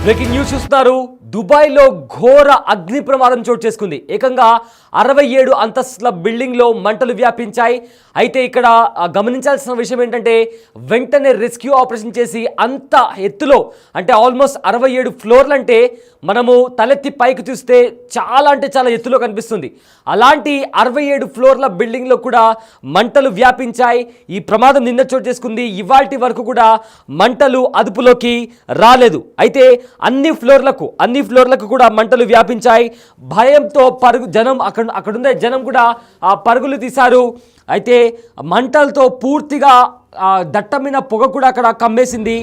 Breaking news చూస్తున్నారు. దుబాయ్లో ఘోర అగ్ని ప్రమాదం చోటు చేసుకుంది. ఏకంగా 67 అంతస్తుల బిల్డింగ్లో మంటలు వ్యాపించాయి. అయితే ఇక్కడ గమనించాల్సిన విషయం ఏంటంటే వెంటనే రెస్క్యూ ఆపరేషన్ చేసి అంత ఎత్తులో అంటే ఆల్మోస్ట్ 67 ఫ్లోర్లు అంటే మనము తలెత్తి పైకి చూస్తే చాలా అంటే చాలా ఎత్తులో కనిపిస్తుంది. అలాంటి 67 ఫ్లోర్ల బిల్డింగ్లో కూడా మంటలు వ్యాపించాయి. ఈ ప్రమాదం నిన్న చోటు చేసుకుంది. ఇవాల్టి వరకు కూడా మంటలు అదుపులోకి రాలేదు. అయితే అన్ని ఫ్లోర్లకు కూడా మంటలు వ్యాపించాయి. భయంతో జనం అక్కడుండే జనం కూడా పరుగులు తీశారు. అయితే మంటలతో పూర్తిగా దట్టమైన పొగ కూడా అక్కడ కమ్మేసింది.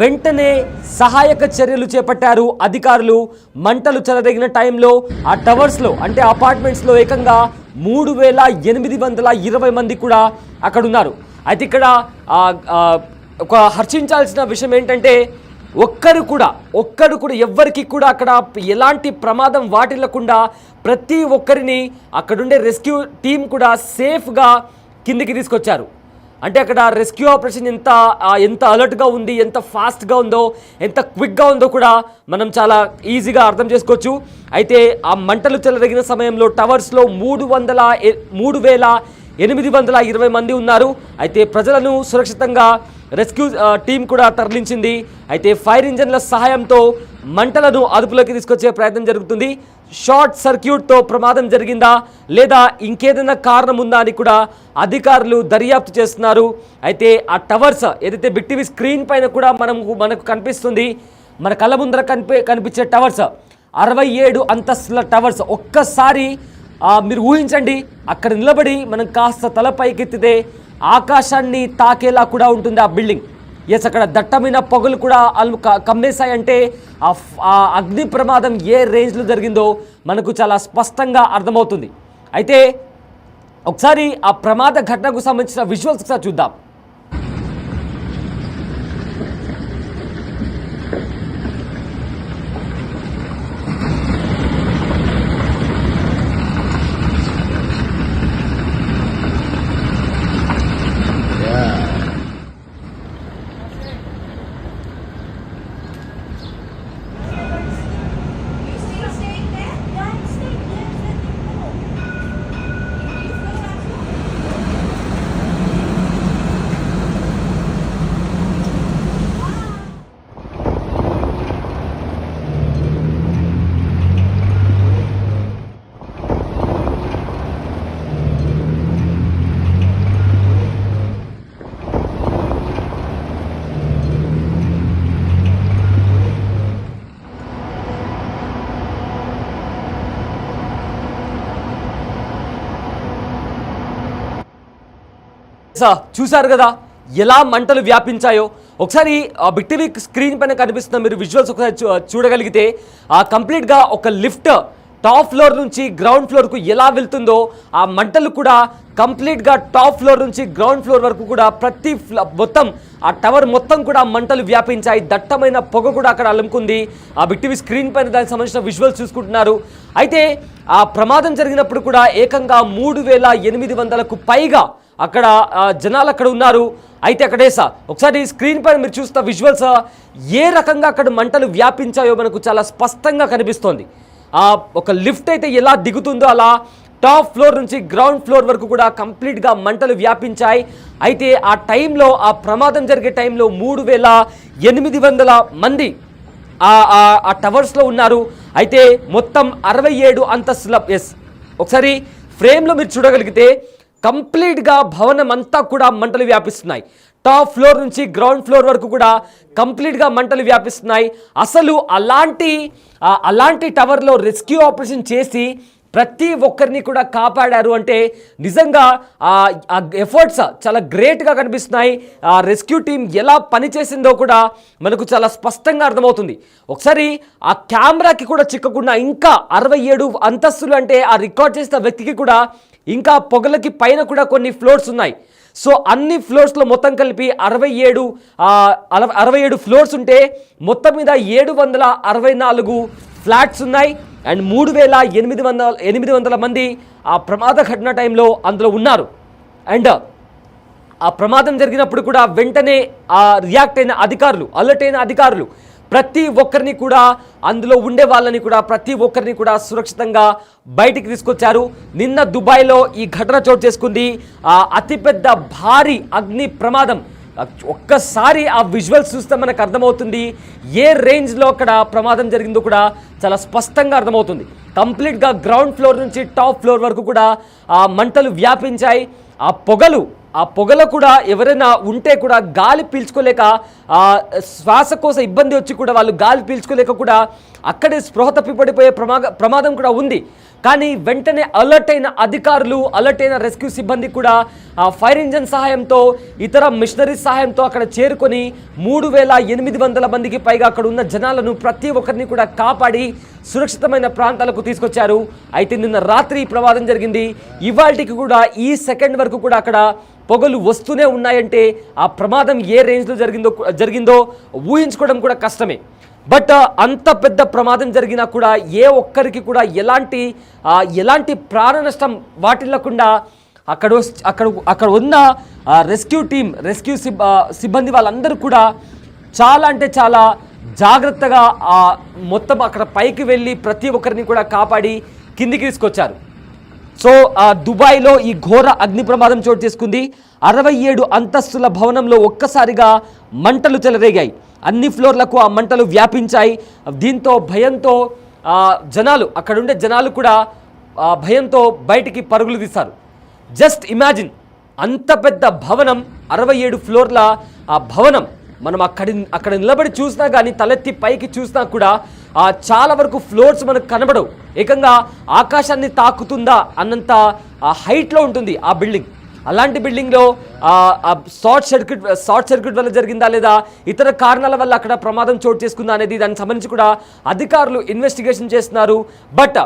వెంటనే సహాయక చర్యలు చేపట్టారు అధికారులు. మంటలు చెలరేగిన టైంలో ఆ టవర్స్లో అంటే అపార్ట్మెంట్స్లో ఏకంగా 3820 మంది కూడా అక్కడ ఉన్నారు. అయితే ఇక్కడ ఒక హర్షించాల్సిన విషయం ఏంటంటే ఒక్కరు కూడా ఎవ్వరికి కూడా అక్కడ ఎలాంటి ప్రమాదం వాటిల్లకుండా ప్రతి ఒక్కరిని అక్కడుండే రెస్క్యూ టీం కూడా సేఫ్గా కిందికి తీసుకొచ్చారు. అంటే అక్కడ రెస్క్యూ ఆపరేషన్ ఎంత అలర్ట్గా ఉంది, ఎంత ఫాస్ట్గా ఉందో, ఎంత క్విక్గా ఉందో కూడా మనం చాలా ఈజీగా అర్థం చేసుకోవచ్చు. అయితే ఆ మంటలు చెలరేగిన సమయంలో టవర్స్లో 3820 మంది ఉన్నారు. అయితే ప్రజలను సురక్షితంగా రెస్క్యూ టీం కూడా తరలించింది. అయితే ఫైర్ ఇంజన్ల సహాయంతో మంటలను అదుపులోకి తీసుకొచ్చే ప్రయత్నం జరుగుతుంది. షార్ట్ సర్క్యూట్తో ప్రమాదం జరిగిందా లేదా ఇంకేదైనా కారణం ఉందా అని కూడా అధికారులు దర్యాప్తు చేస్తున్నారు. అయితే ఆ టవర్స్ ఏదైతే బిగ్ టీవీ స్క్రీన్ పైన కూడా మనకు కనిపిస్తుంది, మన కళ్ళ ముందర కనిపించే టవర్స్ 67 అంతస్తుల టవర్స్. ఒక్కసారి మీరు ఊహించండి, అక్కడ నిలబడి మనం కాస్త తల పైకెత్తితే ఆకాశాన్ని తాకేలా కూడా ఉంటుంది ఆ బిల్డింగ్. ఎస్, అక్కడ దట్టమైన పొగలు కూడా కమ్మేశాయంటే ఆ అగ్ని ప్రమాదం ఏ రేంజ్లో జరిగిందో మనకు చాలా స్పష్టంగా అర్థమవుతుంది. అయితే ఒకసారి ఆ ప్రమాద ఘటనకు సంబంధించిన విజువల్స్ ఒకసారి చూద్దాం. చూశారు కదా ఎలా మంటలు వ్యాపించాయో. ఒకసారి బిగ్ టీవీ స్క్రీన్ పైన కనిపిస్తున్న మీరు విజువల్స్ ఒకసారి చూడగలిగితే కంప్లీట్గా ఒక లిఫ్ట్ టాప్ ఫ్లోర్ నుంచి గ్రౌండ్ ఫ్లోర్కు ఎలా వెళ్తుందో ఆ మంటలు కూడా కంప్లీట్గా టాప్ ఫ్లోర్ నుంచి గ్రౌండ్ ఫ్లోర్ వరకు కూడా మొత్తం ఆ టవర్ మొత్తం కూడా మంటలు వ్యాపించాయి. దట్టమైన పొగ కూడా అక్కడ అలుముకుంది. ఆ బిగ్ టీవీ స్క్రీన్ పైన దానికి సంబంధించిన విజువల్స్ చూసుకుంటున్నారు. అయితే ఆ ప్రమాదం జరిగినప్పుడు కూడా ఏకంగా 3800కు పైగా అక్కడ జనాలు అక్కడ ఉన్నారు. అయితే అక్కడేసా ఒకసారి స్క్రీన్ పైన మీరు చూస్తున్న విజువల్స్ ఏ రకంగా అక్కడ మంటలు వ్యాపించాయో మనకు చాలా స్పష్టంగా కనిపిస్తోంది. ఒక లిఫ్ట్ అయితే ఎలా దిగుతుందో అలా టాప్ ఫ్లోర్ నుంచి గ్రౌండ్ ఫ్లోర్ వరకు కూడా కంప్లీట్గా మంటలు వ్యాపించాయి. అయితే ఆ టైంలో ఆ ప్రమాదం జరిగే టైంలో 3800 మంది ఆ టవర్స్లో ఉన్నారు. అయితే మొత్తం 67 అంతస్తుల ఒకసారి ఫ్రేమ్లో మీరు చూడగలిగితే కంప్లీట్గా భవనం అంతా కూడా మంటలు వ్యాపిస్తున్నాయి. టాప్ ఫ్లోర్ నుంచి గ్రౌండ్ ఫ్లోర్ వరకు కూడా కంప్లీట్గా మంటలు వ్యాపిస్తున్నాయి. అసలు అలాంటి టవర్లో రెస్క్యూ ఆపరేషన్ చేసి ప్రతి ఒక్కరిని కూడా కాపాడారు అంటే నిజంగా ఎఫర్ట్స్ చాలా గ్రేట్గా కనిపిస్తున్నాయి. రెస్క్యూ టీం ఎలా పనిచేసిందో కూడా మనకు చాలా స్పష్టంగా అర్థమవుతుంది. ఒకసారి ఆ కెమెరాకి కూడా చిక్కకుండా ఇంకా 67 అంతస్తులు అంటే ఆ రికార్డ్ చేసిన వ్యక్తికి కూడా ఇంకా పొగలకి పైన కూడా కొన్ని ఫ్లోర్స్ ఉన్నాయి. సో అన్ని ఫ్లోర్స్లో మొత్తం కలిపి 67 ఫ్లోర్స్ ఉంటే మొత్తం మీద 764 ఫ్లాట్స్ ఉన్నాయి. అండ్ 3800 మంది ఆ ప్రమాద ఘటన టైంలో అందులో ఉన్నారు. అండ్ ఆ ప్రమాదం జరిగినప్పుడు కూడా వెంటనే రియాక్ట్ అయిన అధికారులు, అలర్ట్ అయిన అధికారులు ప్రతి ఒక్కరిని కూడా అందులో ఉండే వాళ్ళని కూడా ప్రతి ఒక్కరిని కూడా సురక్షితంగా బయటికి తీసుకొచ్చారు. నిన్న దుబాయ్లో ఈ ఘటన చోటు చేసుకుంది. అతిపెద్ద భారీ అగ్ని ప్రమాదం. ఒక్కసారి ఆ విజువల్స్ చూస్తే మనకు అర్థమవుతుంది ఏ రేంజ్లో అక్కడ ప్రమాదం జరిగిందో కూడా చాలా స్పష్టంగా అర్థమవుతుంది. కంప్లీట్గా గ్రౌండ్ ఫ్లోర్ నుంచి టాప్ ఫ్లోర్ వరకు కూడా ఆ మంటలు వ్యాపించాయి. ఆ పొగలో కూడా ఎవరైనా ఉంటే కూడా గాలి పీల్చుకోలేక శ్వాసకోశ ఇబ్బంది వచ్చి కూడా వాళ్ళు గాలి పీల్చుకోలేక కూడా అక్కడే స్పృహ తప్పిపడిపోయే ప్రమాదం కూడా ఉంది. కానీ వెంటనే అలర్ట్ అయిన అధికారులు, అలర్ట్ అయిన రెస్క్యూ సిబ్బంది కూడా ఫైర్ ఇంజన్ సహాయంతో, ఇతర మిషనరీస్ సహాయంతో అక్కడ చేరుకొని 3800 మందికి పైగా అక్కడ ఉన్న జనాలను ప్రతి ఒక్కరిని కూడా కాపాడి సురక్షితమైన ప్రాంతాలకు తీసుకొచ్చారు. అయితే నిన్న రాత్రి ఈ ప్రమాదం జరిగింది. ఇవాళకి కూడా ఈ సెకండ్ వరకు కూడా అక్కడ పొగలు వస్తూనే ఉన్నాయంటే ఆ ప్రమాదం ఏ రేంజ్లో జరిగిందో ఊహించుకోవడం కూడా కష్టమే. బట్ అంత పెద్ద ప్రమాదం జరిగినా కూడా ఏ ఒక్కరికి కూడా ఎలాంటి ప్రాణ నష్టం వాటిల్లకుండా అక్కడ ఉన్న రెస్క్యూ టీం, రెస్క్యూ సిబ్బంది వాళ్ళందరూ కూడా చాలా అంటే చాలా జాగ్రత్తగా మొత్తం అక్కడ పైకి వెళ్ళి ప్రతి ఒక్కరిని కూడా కాపాడి కిందికి తీసుకొచ్చారు. సో దుబాయ్లో ఈ ఘోర అగ్ని ప్రమాదం చోటు చేసుకుంది. 67 అంతస్తుల భవనంలో ఒక్కసారిగా మంటలు చెలరేగాయి. అన్ని ఫ్లోర్లకు ఆ మంటలు వ్యాపించాయి. దీంతో భయంతో అక్కడుండే జనాలు కూడా భయంతో బయటికి పరుగులు తీశారు. జస్ట్ ఇమాజిన్, అంత పెద్ద భవనం, 67 ఫ్లోర్ల ఆ భవనం. మనం అక్కడ నిలబడి చూసినా కానీ, తలెత్తి పైకి చూసినా కూడా చాలా వరకు ఫ్లోర్స్ మనకు కనబడవు. ఏకంగా ఆకాశాన్ని తాకుతుందా అన్నంత హైట్లో ఉంటుంది ఆ బిల్డింగ్. అలాంటి బిల్డింగ్లో షార్ట్ సర్క్యూట్ వల్ల జరిగిందా లేదా ఇతర కారణాల వల్ల అక్కడ ప్రమాదం చోటు చేసుకుందా అనేది దానికి సంబంధించి కూడా అధికారులు ఇన్వెస్టిగేషన్ చేస్తున్నారు. బట్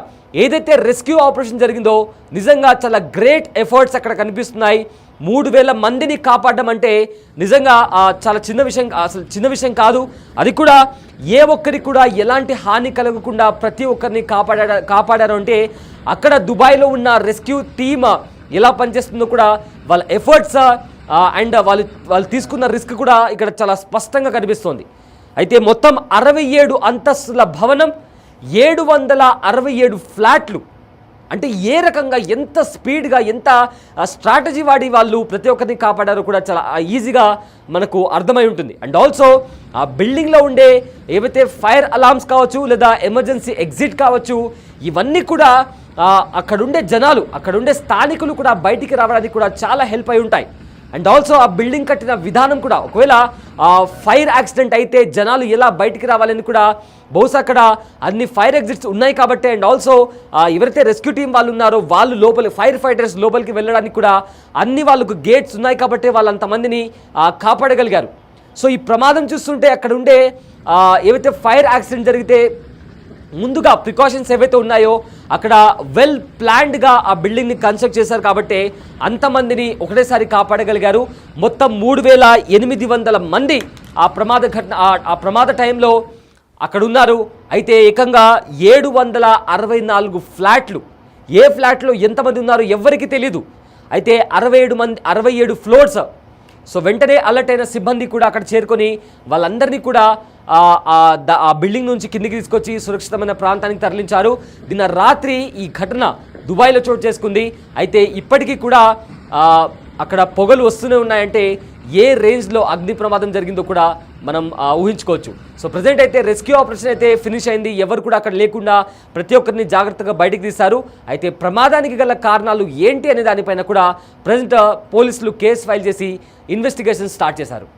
ఏదైతే రెస్క్యూ ఆపరేషన్ జరిగిందో నిజంగా చాలా గ్రేట్ ఎఫర్ట్స్ అక్కడ కనిపిస్తున్నాయి. 3000 మందిని కాపాడడం అంటే నిజంగా చాలా చిన్న విషయం కాదు. అది కూడా ఏ ఒక్కరికి కూడా ఎలాంటి హాని కలగకుండా ప్రతి ఒక్కరిని కాపాడారు అంటే అక్కడ దుబాయ్లో ఉన్న రెస్క్యూ టీమ్ ఎలా పనిచేస్తుందో కూడా వాళ్ళ ఎఫర్ట్స్ అండ్ వాళ్ళు తీసుకున్న రిస్క్ కూడా ఇక్కడ చాలా స్పష్టంగా కనిపిస్తోంది. అయితే మొత్తం 67 అంతస్తుల భవనం, 767 ఫ్లాట్లు. అంటే ఏ రకంగా, ఎంత స్పీడ్గా, ఎంత స్ట్రాటజీ వాడి వాళ్ళు ప్రతి ఒక్కరిని కాపాడారో కూడా చాలా ఈజీగా మనకు అర్థమై ఉంటుంది. అండ్ ఆల్సో ఆ బిల్డింగ్లో ఉండే ఏవైతే ఫైర్ అలార్మ్స్ కావచ్చు లేదా ఎమర్జెన్సీ ఎగ్జిట్ కావచ్చు, ఇవన్నీ కూడా అక్కడుండే జనాలు, అక్కడుండే స్థానికులు కూడా బయటికి రావడానికి కూడా చాలా హెల్ప్ అయి ఉంటాయి. అండ్ ఆల్సో ఆ బిల్డింగ్ కట్టిన విధానం కూడా, ఒకవేళ ఫైర్ యాక్సిడెంట్ అయితే జనాలు ఎలా బయటికి రావాలని కూడా బహుశా అక్కడ అన్ని ఫైర్ ఎగ్జిట్స్ ఉన్నాయి కాబట్టి, అండ్ ఆల్సో ఎవరైతే రెస్క్యూ టీం వాళ్ళు ఉన్నారో వాళ్ళు ఫైర్ ఫైటర్స్ లోపలికి వెళ్ళడానికి కూడా అన్ని వాళ్ళకు గేట్స్ ఉన్నాయి కాబట్టి వాళ్ళు అంతమందిని కాపాడగలిగారు. సో ఈ ప్రమాదం చూస్తుంటే అక్కడ ఉండే ఏవైతే ఫైర్ యాక్సిడెంట్ జరిగితే ముందుగా ప్రికాషన్స్ ఏవైతే ఉన్నాయో అక్కడ వెల్ ప్లాన్డ్గా ఆ బిల్డింగ్ని కన్స్ట్రక్ట్ చేశారు కాబట్టి అంతమందిని ఒకటేసారి కాపాడగలిగారు. మొత్తం 3800 మంది ఆ ప్రమాద టైంలో అక్కడ ఉన్నారు. అయితే ఏకంగా 764 ఫ్లాట్లు, ఏ ఫ్లాట్లో ఎంతమంది ఉన్నారు ఎవరికి తెలీదు. అయితే 67 ఫ్లోర్స్. సో వెంటనే అలర్ట్ అయిన సిబ్బంది కూడా అక్కడ చేరుకొని వాళ్ళందరినీ కూడా ఆ బిల్డింగ్ నుంచి కిందికి తీసుకొచ్చి సురక్షితమైన ప్రాంతానికి తరలించారు. నిన్న రాత్రి ఈ ఘటన దుబాయ్లో చోటు చేసుకుంది. అయితే ఇప్పటికీ కూడా అక్కడ పొగలు వస్తూనే ఉన్నాయంటే ఏ రేంజ్లో అగ్ని ప్రమాదం జరిగిందో కూడా మనం ఊహించుకోవచ్చు. సో ప్రజెంట్ అయితే రెస్క్యూ ఆపరేషన్ అయితే ఫినిష్ అయింది. ఎవరు కూడా అక్కడ లేకుండా ప్రతి ఒక్కరిని జాగ్రత్తగా బయటికి తీశారు. అయితే ప్రమాదానికి గల కారణాలు ఏంటి అనే దానిపైన కూడా ప్రజెంట్ పోలీసులు కేసు ఫైల్ చేసి ఇన్వెస్టిగేషన్ స్టార్ట్ చేశారు.